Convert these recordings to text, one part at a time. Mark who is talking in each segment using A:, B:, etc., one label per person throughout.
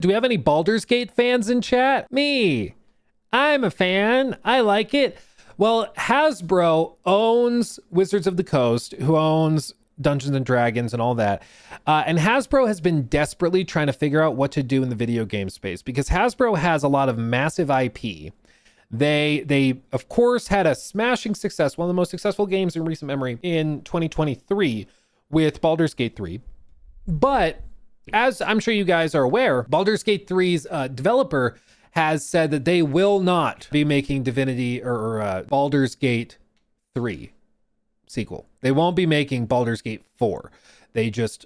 A: Do we have any Baldur's Gate fans in chat? Me. I'm a fan. I like it. Well, Hasbro owns Wizards of the Coast, who owns Dungeons and Dragons and all that. And Hasbro has been desperately trying to figure out what to do in the video game space because Hasbro has a lot of massive IP. They of course had a smashing success, one of the most successful games in recent memory in 2023 with Baldur's Gate 3. But as I'm sure you guys are aware, Baldur's Gate 3's developer has said that they will not be making Divinity or Baldur's Gate 3 sequel. They won't be making Baldur's Gate 4. They just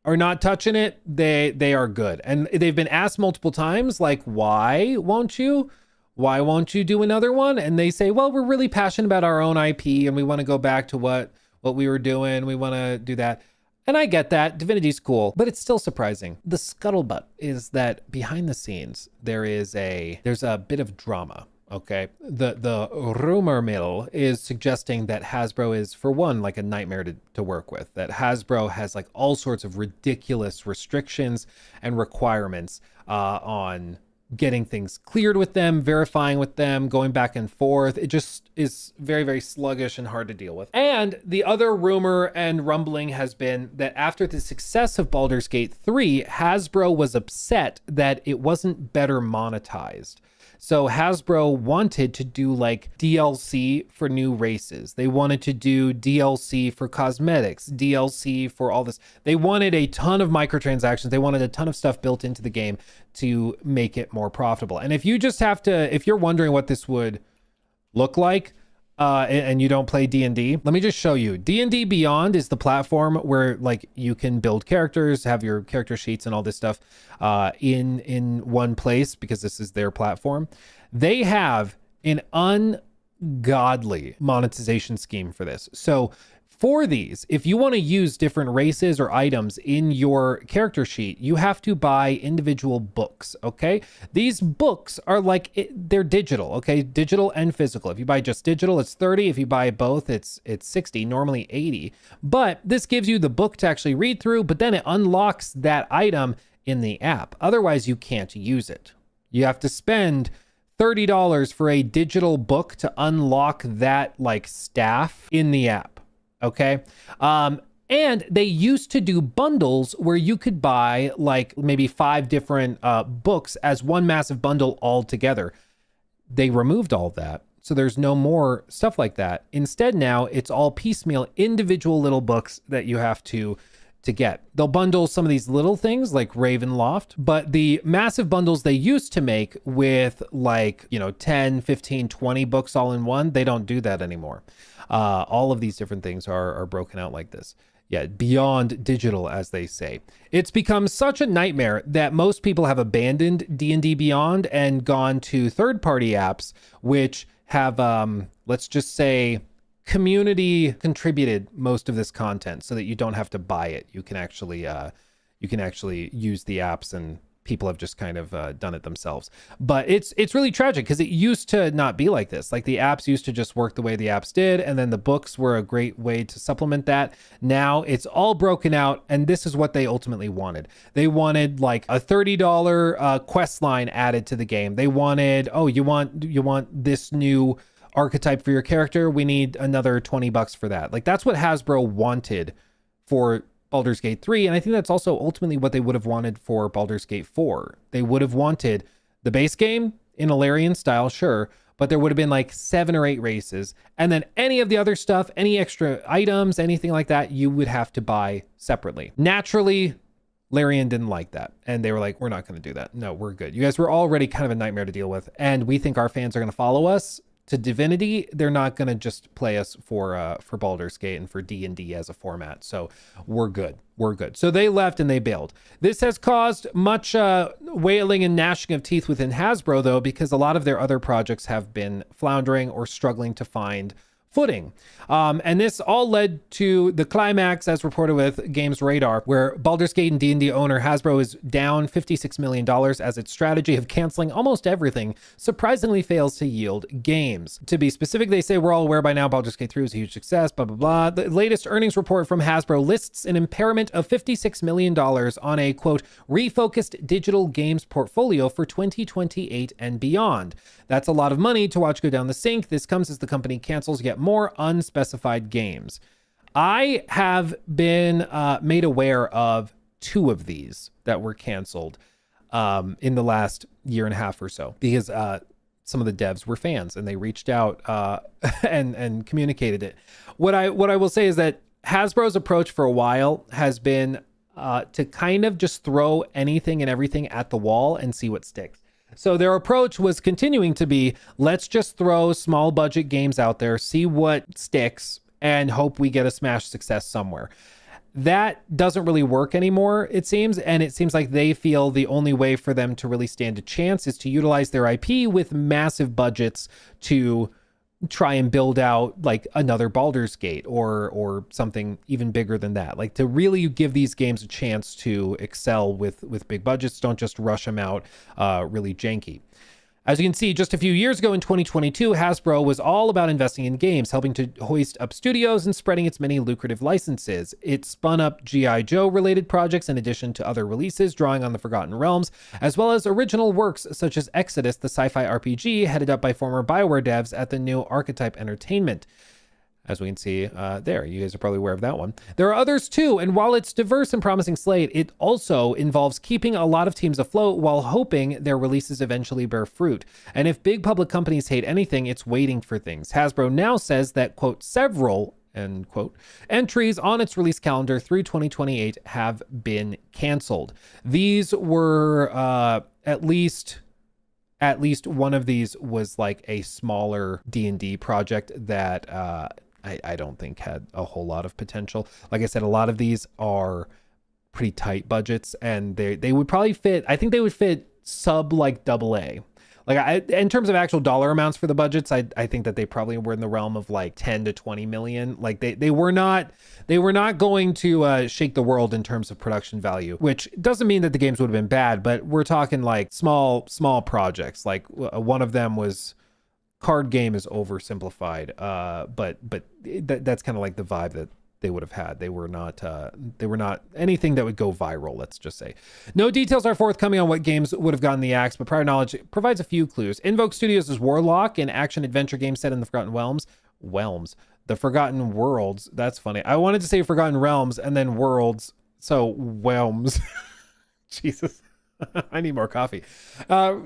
A: are not touching it. They are good. And they've been asked multiple times, like, why won't you? Why won't you do another one? And they say, well, we're really passionate about our own IP and we want to go back to what we were doing. We want to do that. And I get that. Divinity's cool, but it's still surprising. The scuttlebutt is that behind the scenes, there's a bit of drama. Okay. The rumor mill is suggesting that Hasbro is, for one, like a nightmare to work with, that Hasbro has like all sorts of ridiculous restrictions and requirements on getting things cleared with them, verifying with them, going back and forth. It just is very, very sluggish and hard to deal with. And the other rumor and rumbling has been that after the success of Baldur's Gate 3, Hasbro was upset that it wasn't better monetized. So Hasbro wanted to do like DLC for new races. They wanted to do DLC for cosmetics, DLC for all this. They wanted a ton of microtransactions. They wanted a ton of stuff built into the game to make it more profitable. And if you just have to, if you're wondering what this would look like, and you don't play D&D, let me just show you. D&D Beyond is the platform where like you can build characters, have your character sheets and all this stuff in one place because this is their platform. They have an ungodly monetization scheme for this. So for these, if you want to use different races or items in your character sheet, you have to buy individual books, okay? These books are like, they're digital, okay? Digital and physical. If you buy just digital, it's 30. If you buy both, it's 60, normally 80. But this gives you the book to actually read through, but then it unlocks that item in the app. Otherwise, you can't use it. You have to spend $30 for a digital book to unlock that like staff in the app. Okay. And they used to do bundles where you could buy like maybe 5 different books as one massive bundle all together. They removed all of that. So there's no more stuff like that. Instead, now it's all piecemeal, individual little books that you have to get. They'll bundle some of these little things like Ravenloft, but the massive bundles they used to make with like, 10, 15, 20 books all in one, they don't do that anymore. All of these different things are broken out like this. Yeah, beyond digital, as they say. It's become such a nightmare that most people have abandoned D&D Beyond and gone to third-party apps, which have, let's just say, community contributed most of this content so that you don't have to buy it. You can actually use the apps, and people have just kind of done it themselves. But it's really tragic because it used to not be like this. Like the apps used to just work the way the apps did, and then the books were a great way to supplement that. Now it's all broken out, and this is what they ultimately wanted. They wanted like a $30 quest line added to the game. They wanted, oh, you want this new archetype for your character? We need another $20 for that. Like that's what Hasbro wanted for Baldur's Gate 3, and I think that's also ultimately what they would have wanted for Baldur's Gate 4. They would have wanted the base game in a Larian style, sure, but there would have been like 7 or 8 races, and then any of the other stuff, any extra items, anything like that, you would have to buy separately. Naturally, Larian didn't like that, and they were like, we're not going to do that. No, we're good. You guys were already kind of a nightmare to deal with, and we think our fans are going to follow us to Divinity. They're not going to just play us for Baldur's Gate and for D&D as a format. So we're good. We're good. So they left and they bailed. This has caused much wailing and gnashing of teeth within Hasbro, though, because a lot of their other projects have been floundering or struggling to find footing. And this all led to the climax, as reported with Games Radar, where Baldur's Gate and D&D owner Hasbro is down $56 million as its strategy of canceling almost everything surprisingly fails to yield games. To be specific, they say we're all aware by now Baldur's Gate 3 was a huge success, blah, blah, blah. The latest earnings report from Hasbro lists an impairment of $56 million on a, quote, refocused digital games portfolio for 2028 and beyond. That's a lot of money to watch go down the sink. This comes as the company cancels yet more unspecified games. I have been made aware of 2 of these that were canceled in the last year and a half or so, because some of the devs were fans and they reached out and communicated it. What I will say is that Hasbro's approach for a while has been to kind of just throw anything and everything at the wall and see what sticks. So their approach was continuing to be, let's just throw small budget games out there, see what sticks, and hope we get a smash success somewhere. That doesn't really work anymore, it seems. And it seems like they feel the only way for them to really stand a chance is to utilize their IP with massive budgets to try and build out like another Baldur's Gate or something even bigger than that. Like to really give these games a chance to excel with big budgets. Don't just rush them out really janky. As you can see, just a few years ago in 2022, Hasbro was all about investing in games, helping to hoist up studios and spreading its many lucrative licenses. It spun up G.I. Joe related projects in addition to other releases, drawing on the Forgotten Realms, as well as original works such as Exodus, the sci-fi RPG headed up by former BioWare devs at the new Archetype Entertainment. As we can see there, you guys are probably aware of that one. There are others too, and while it's diverse and promising slate, it also involves keeping a lot of teams afloat while hoping their releases eventually bear fruit. And if big public companies hate anything, it's waiting for things. Hasbro now says that, quote, several, end quote, entries on its release calendar through 2028 have been canceled. These were at least one of these was like a smaller D&D project that I don't think had a whole lot of potential. Like I said, a lot of these are pretty tight budgets, and they would probably fit. I think they would fit sub like AA. Like in terms of actual dollar amounts for the budgets, I think that they probably were in the realm of like 10 to 20 million. Like they were not going to shake the world in terms of production value, which doesn't mean that the games would have been bad, but we're talking like small projects. Like one of them was card game is oversimplified, but that's kind of like the vibe that they would have had. They were not anything that would go viral, let's just say. No details are forthcoming on what games would have gotten the axe, but prior knowledge provides a few clues. Invoke Studios' Warlock, an action adventure game set in the Forgotten the Forgotten Worlds. That's funny. I wanted to say Forgotten Realms and then Worlds, so Whelms. Jesus. I need more coffee.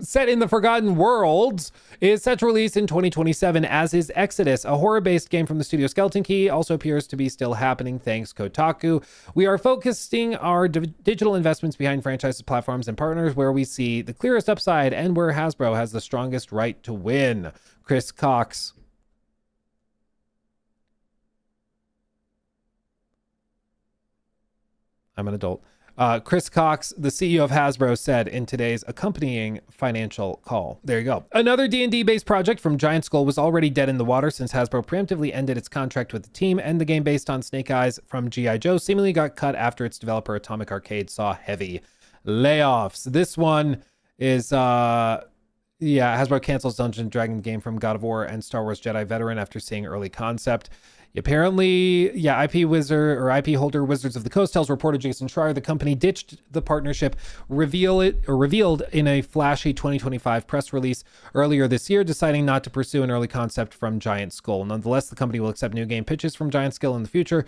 A: Set in the Forgotten Worlds is set to release in 2027, as is Exodus, a horror-based game from the studio Skeleton Key. Also appears to be still happening, thanks Kotaku. We are focusing our digital investments behind franchises, platforms, and partners where we see the clearest upside and where Hasbro has the strongest right to win. Chris Cox. I'm an adult. Chris Cox, the CEO of Hasbro, said in today's accompanying financial call. There you go. Another D&D based project from Giant Skull was already dead in the water since Hasbro preemptively ended its contract with the team, and the game based on Snake Eyes from G.I. Joe seemingly got cut after its developer Atomic Arcade saw heavy layoffs. This one is Hasbro cancels Dungeons & Dragons game from God of War and Star Wars Jedi Veteran after seeing early concept. Apparently, IP holder Wizards of the Coast tells reporter Jason Schreier the company ditched the partnership, revealed in a flashy 2025 press release earlier this year, deciding not to pursue an early concept from Giant Skull. Nonetheless, the company will accept new game pitches from Giant Skull in the future.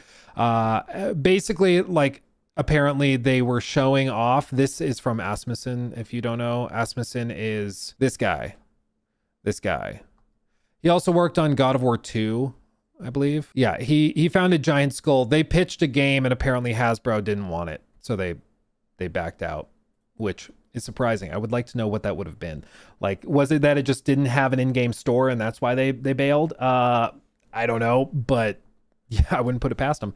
A: Basically, like, apparently they were showing off. This is from Asmussen. If you don't know, Asmussen is this guy. He also worked on God of War 2. I believe. Yeah, he founded Giant Skull. They pitched a game and apparently Hasbro didn't want it. So they backed out, which is surprising. I would like to know what that would have been. Like, was it that it just didn't have an in-game store and that's why they bailed? I don't know, but yeah, I wouldn't put it past them.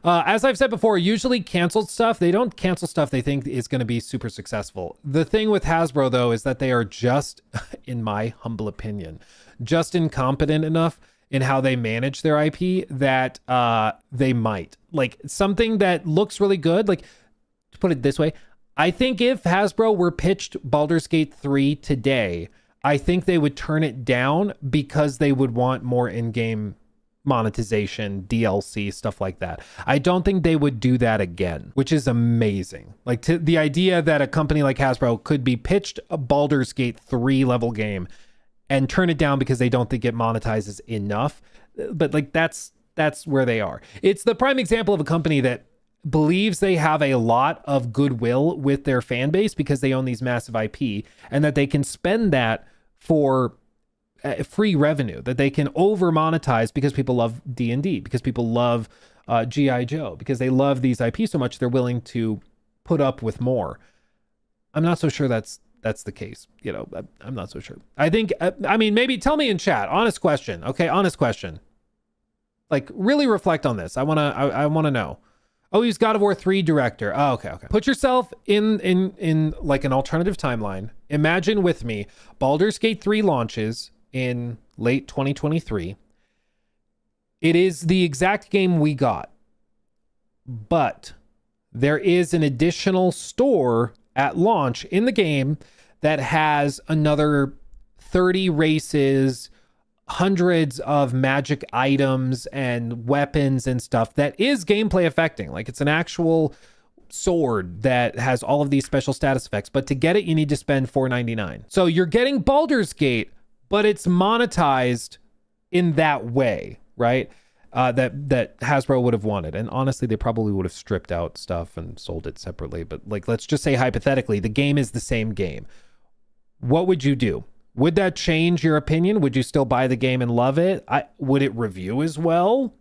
A: As I've said before, usually canceled stuff, they don't cancel stuff they think is going to be super successful. The thing with Hasbro, though, is that they are just, in my humble opinion, just incompetent enough in how they manage their IP that they might. Like something that looks really good, like to put it this way, I think if Hasbro were pitched Baldur's Gate 3 today, I think they would turn it down because they would want more in-game monetization, DLC, stuff like that. I don't think they would do that again, which is amazing. Like the idea that a company like Hasbro could be pitched a Baldur's Gate 3 level game and turn it down because they don't think it monetizes enough. But like that's where they are. It's the prime example of a company that believes they have a lot of goodwill with their fan base because they own these massive IP, and that they can spend that for free revenue, that they can over monetize because people love D&D, because people love G.I. Joe, because they love these IP so much they're willing to put up with more. I'm not so sure that's the case. You know, I'm not so sure. I think, I mean, maybe tell me in chat, honest question. Okay. Honest question. Like really reflect on this. I want to know. Oh, he's God of War 3 director. Oh, okay. Put yourself in like an alternative timeline. Imagine with me, Baldur's Gate 3 launches in late 2023. It is the exact game we got, but there is an additional store at launch in the game that has another 30 races, hundreds of magic items and weapons and stuff that is gameplay affecting. Like it's an actual sword that has all of these special status effects, but to get it, you need to spend $4.99. So you're getting Baldur's Gate, but it's monetized in that way, right? That Hasbro would have wanted. And honestly, they probably would have stripped out stuff and sold it separately. But like, let's just say hypothetically, the game is the same game. What would you do? Would that change your opinion? Would you still buy the game and love it? Would it review as well?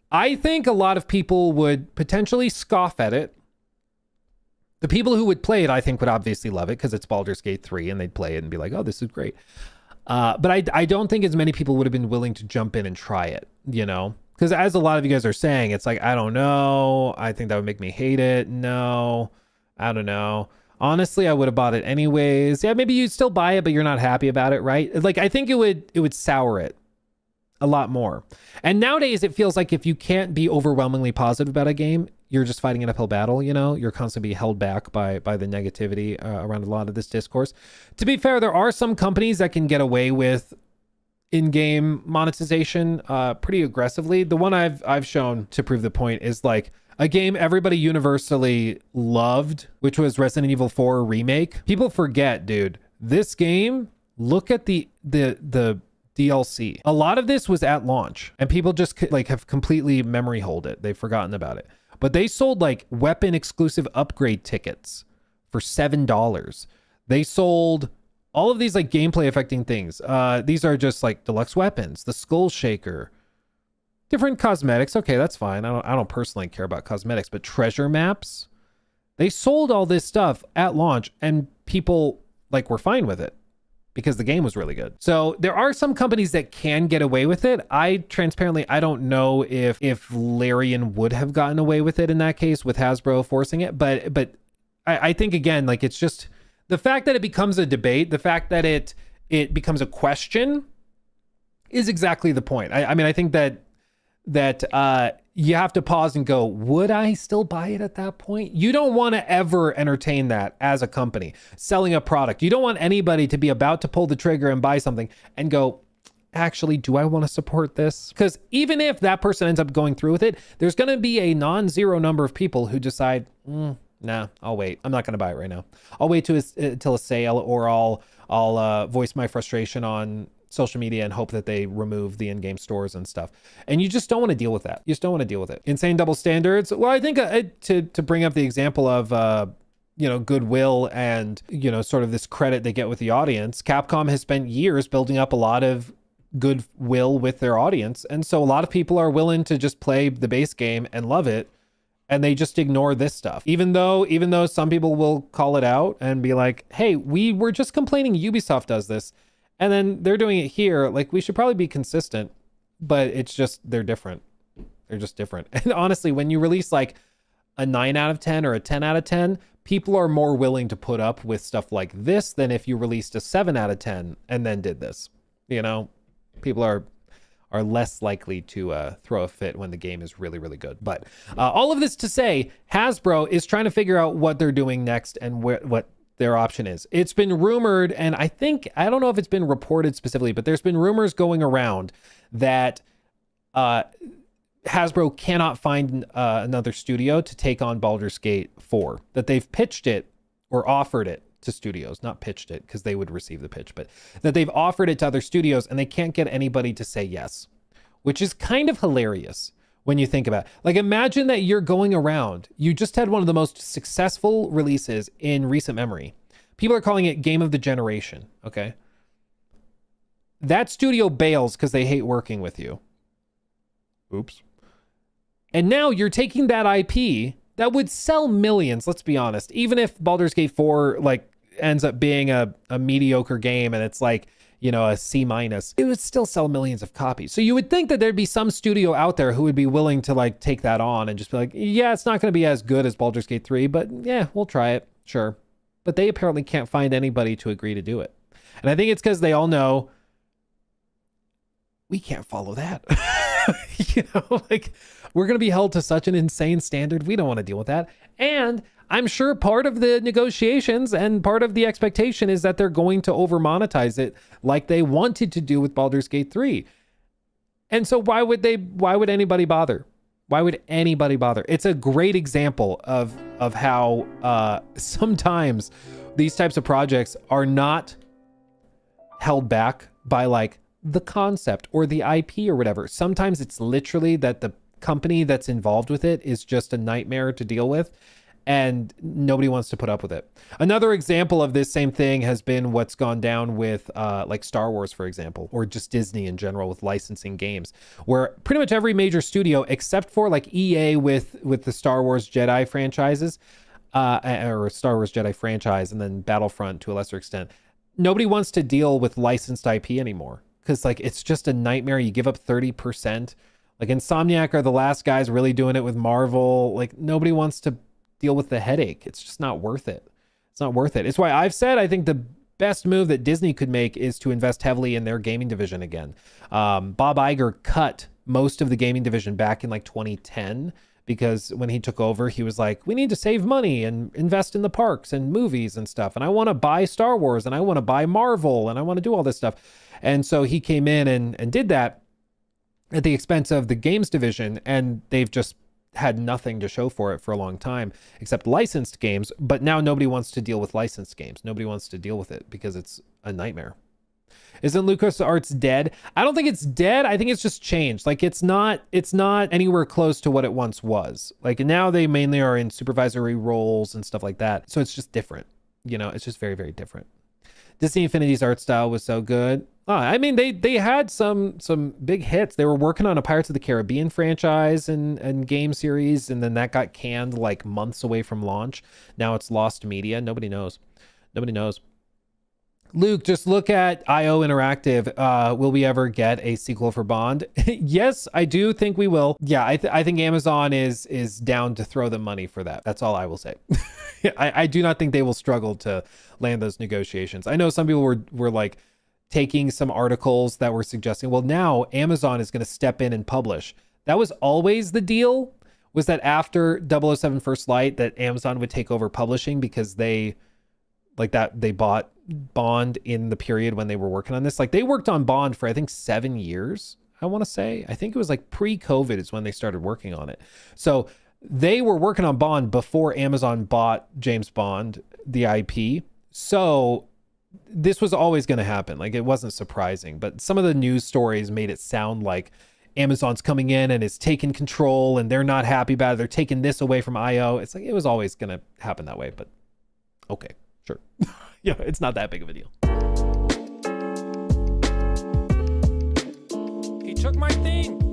A: I think a lot of people would potentially scoff at it. The people who would play it, I think, would obviously love it because it's Baldur's Gate 3 and they'd play it and be like, oh, this is great. But I don't think as many people would have been willing to jump in and try it, you know? Because as a lot of you guys are saying, it's like, I don't know. I think that would make me hate it. No, I don't know. Honestly, I would have bought it anyways. Yeah, maybe you'd still buy it, but you're not happy about it, right? Like, I think it would sour it a lot more. And nowadays, it feels like if you can't be overwhelmingly positive about a game, you're just fighting an uphill battle, you know? You're constantly held back by the negativity around a lot of this discourse. To be fair, there are some companies that can get away with in-game monetization pretty aggressively. The one I've shown to prove the point is like a game everybody universally loved, which was Resident Evil 4 Remake. People forget, dude, this game, look at the DLC. A lot of this was at launch and people just like have completely memory holed it. They've forgotten about it. But they sold like weapon exclusive upgrade tickets for $7. They sold all of these like gameplay affecting things. These are just like deluxe weapons, the Skull Shaker, different cosmetics. Okay, that's fine. I don't personally care about cosmetics, but treasure maps. They sold all this stuff at launch and people like were fine with it because the game was really good. So there are some companies that can get away with it. I don't know if Larian would have gotten away with it in that case with Hasbro forcing it, but I think again, like it's just the fact that it becomes a debate, the fact that it becomes a question is exactly the point. I mean, I think that you have to pause and go, would I still buy it at that point? You don't want to ever entertain that as a company selling a product. You don't want anybody to be about to pull the trigger and buy something and go, actually, do I want to support this? Because even if that person ends up going through with it, there's going to be a non-zero number of people who decide, nah, I'll wait. I'm not going to buy it right now. I'll wait till a sale, or I'll voice my frustration on social media and hope that they remove the in-game stores and stuff. And you just don't want to deal with that. You just don't want to deal with it. Insane double standards. Well, I think to bring up the example of, goodwill and, sort of this credit they get with the audience, Capcom has spent years building up a lot of goodwill with their audience. And so a lot of people are willing to just play the base game and love it. And they just ignore this stuff. Even though some people will call it out and be like, hey, we were just complaining Ubisoft does this. And then they're doing it here. Like, we should probably be consistent, but it's just, they're different. They're just different. And honestly, when you release like a 9 out of 10 or a 10 out of 10, people are more willing to put up with stuff like this than if you released a 7 out of 10 and then did this. You know, people are less likely to throw a fit when the game is really, really good. But all of this to say, Hasbro is trying to figure out what they're doing next and what their option is. It's been rumored, and I don't know if it's been reported specifically, but there's been rumors going around that Hasbro cannot find another studio to take on Baldur's Gate 4, that they've pitched it or offered it to studios, not pitched it because they would receive the pitch, but that they've offered it to other studios and they can't get anybody to say yes, which is kind of hilarious when you think about it. Like, imagine that you're going around, you just had one of the most successful releases in recent memory. People are calling it game of the generation, okay? That studio bails because they hate working with you. Oops. And now you're taking that IP that would sell millions, let's be honest. Even if Baldur's Gate 4 like ends up being a mediocre game and it's like, you know, a C-, it would still sell millions of copies. So you would think that there'd be some studio out there who would be willing to like take that on and just be like, yeah, it's not going to be as good as Baldur's Gate 3, but yeah, we'll try it. Sure. But they apparently can't find anybody to agree to do it. And I think it's because they all know we can't follow that. You know, like, we're going to be held to such an insane standard. We don't want to deal with that. And I'm sure part of the negotiations and part of the expectation is that they're going to over monetize it like they wanted to do with Baldur's Gate 3. And so why would anybody bother? Why would anybody bother? It's a great example of how sometimes these types of projects are not held back by like the concept or the IP or whatever. Sometimes it's literally that the company that's involved with it is just a nightmare to deal with and nobody wants to put up with it. Another example of this same thing has been what's gone down with like Star Wars, for example, or just Disney in general with licensing games, where pretty much every major studio except for like EA with the Star Wars Jedi franchises, or Star Wars Jedi franchise, and then Battlefront to a lesser extent, nobody wants to deal with licensed IP anymore. Because like it's just a nightmare. You give up 30%. Like Insomniac are the last guys really doing it with Marvel. Like nobody wants to deal with the headache. It's just not worth it. It's not worth it. It's why I've said I think the best move that Disney could make is to invest heavily in their gaming division again. Bob Iger cut most of the gaming division back in like 2010 because when he took over, he was like, we need to save money and invest in the parks and movies and stuff. And I want to buy Star Wars and I want to buy Marvel and I want to do all this stuff. And so he came in and did that at the expense of the games division. And they've just had nothing to show for it for a long time, except licensed games. But now nobody wants to deal with licensed games. Nobody wants to deal with it because it's a nightmare. Isn't LucasArts dead? I don't think it's dead. I think it's just changed. Like it's not anywhere close to what it once was. Like now they mainly are in supervisory roles and stuff like that. So it's just different. You know, it's just very, very different. Disney Infinity's art style was so good. I mean, they had some big hits. They were working on a Pirates of the Caribbean franchise and game series, and then that got canned like months away from launch. Now it's lost media. Nobody knows. Nobody knows. Luke, just look at IO Interactive. Will we ever get a sequel for Bond? Yes, I do think we will. Yeah, I think Amazon is down to throw them money for that. That's all I will say. I do not think they will struggle to land those negotiations. I know some people were like taking some articles that were suggesting, well, now Amazon is going to step in and publish. That was always the deal, was that after 007 First Light that Amazon would take over publishing because they bought Bond in the period when they were working on this. Like they worked on Bond for I think 7 years, I want to say. I think it was like pre-COVID is when they started working on it. So they were working on Bond before Amazon bought James Bond, the IP. So this was always going to happen. Like it wasn't surprising, but some of the news stories made it sound like Amazon's coming in and is taking control and they're not happy about it. They're taking this away from IO. It's like, it was always going to happen that way, but okay, sure. Yeah, it's not that big of a deal. He took my thing.